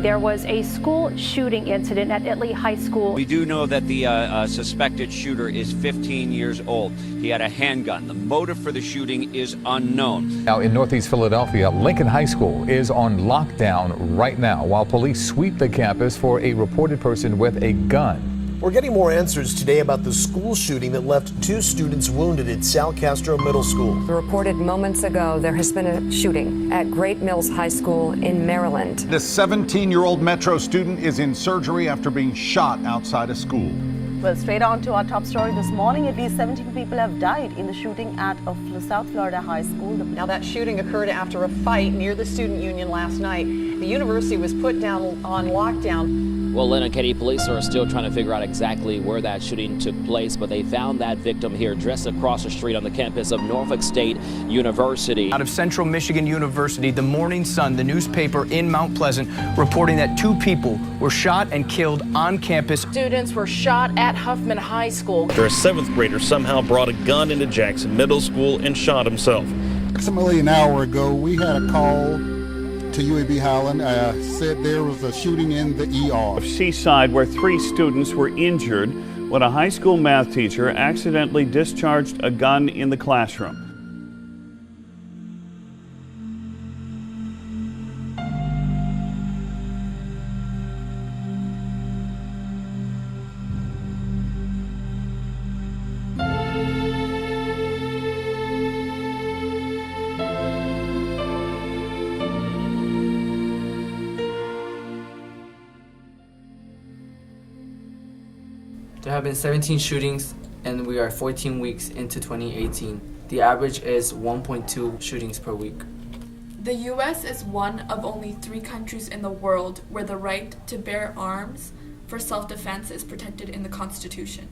There was a school shooting incident at Italy High School. We do know that the suspected shooter is 15 years old. He had a handgun. The motive for the shooting is unknown. Now in Northeast Philadelphia, Lincoln High School is on lockdown right now while police sweep the campus for a reported person with a gun. We're getting more answers today about the school shooting that left 2 students wounded at Sal Castro Middle School. Reported moments ago, there has been a shooting at Great Mills High School in Maryland. This 17-year-old Metro student is in surgery after being shot outside a school. Well, straight on to our top story this morning. At least 17 people have died in the shooting at a South Florida high school. Now, that shooting occurred after a fight near the student union last night. The university was put down on lockdown. Well, Lynn and Katie, police are still trying to figure out exactly where that shooting took place, but they found that victim here just across the street on the campus of Norfolk State University. Out of Central Michigan University, the Morning Sun, the newspaper in Mount Pleasant, reporting that 2 people were shot and killed on campus. Students were shot at Huffman High School. After a 7th grader somehow brought a gun into Jackson Middle School and shot himself. Approximately an hour ago, we had a call to UAB Highland, said there was a shooting in the ER. Seaside, where 3 students were injured when a high school math teacher accidentally discharged a gun in the classroom. There have been 17 shootings and we are 14 weeks into 2018. The average is 1.2 shootings per week. The U.S. is one of only 3 countries in the world where the right to bear arms for self-defense is protected in the Constitution.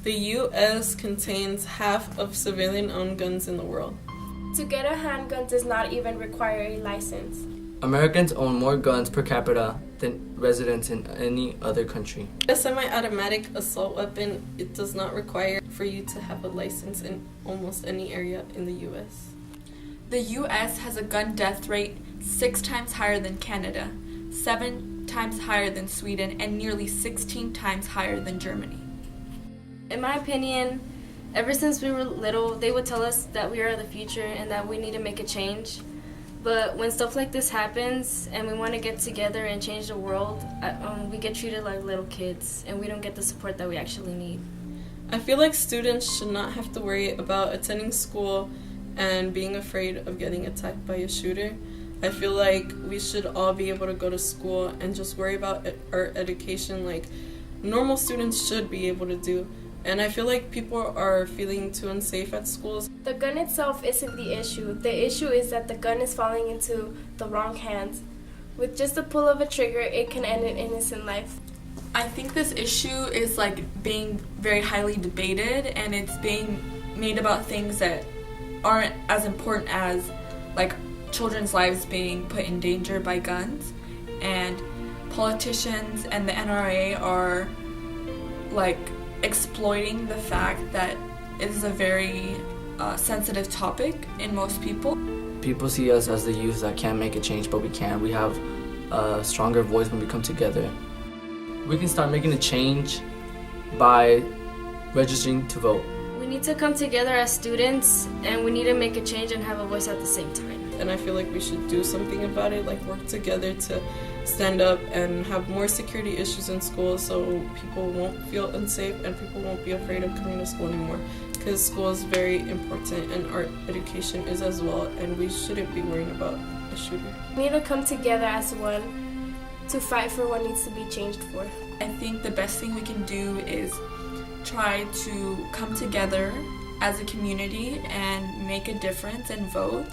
The U.S. contains half of civilian-owned guns in the world. To get a handgun does not even require a license. Americans own more guns per capita than residents in any other country. A semi-automatic assault weapon, it does not require for you to have a license in almost any area in the U.S. The U.S. has a gun death rate 6 times higher than Canada, 7 times higher than Sweden, and nearly 16 times higher than Germany. In my opinion, ever since we were little, they would tell us that we are the future and that we need to make a change. But when stuff like this happens and we want to get together and change the world, we get treated like little kids and we don't get the support that we actually need. I feel like students should not have to worry about attending school and being afraid of getting attacked by a shooter. I feel like we should all be able to go to school and just worry about our education like normal students should be able to do. And I feel like people are feeling too unsafe at schools. The gun itself isn't the issue. The issue is that the gun is falling into the wrong hands. With just a pull of a trigger, it can end an innocent life. I think this issue is like being very highly debated, and it's being made about things that aren't as important as like children's lives being put in danger by guns. And politicians and the NRA are like exploiting the fact that it is a very sensitive topic in most people. People see us as the youth that can't make a change, but we can. We have a stronger voice when we come together. We can start making a change by registering to vote. We need to come together as students and we need to make a change and have a voice at the same time. And I feel like we should do something about it, like work together to stand up and have more security issues in school so people won't feel unsafe and people won't be afraid of coming to school anymore. Because school is very important and our education is as well, and we shouldn't be worrying about a shooter. We need to come together as one to fight for what needs to be changed for. I think the best thing we can do is try to come together as a community and make a difference and vote.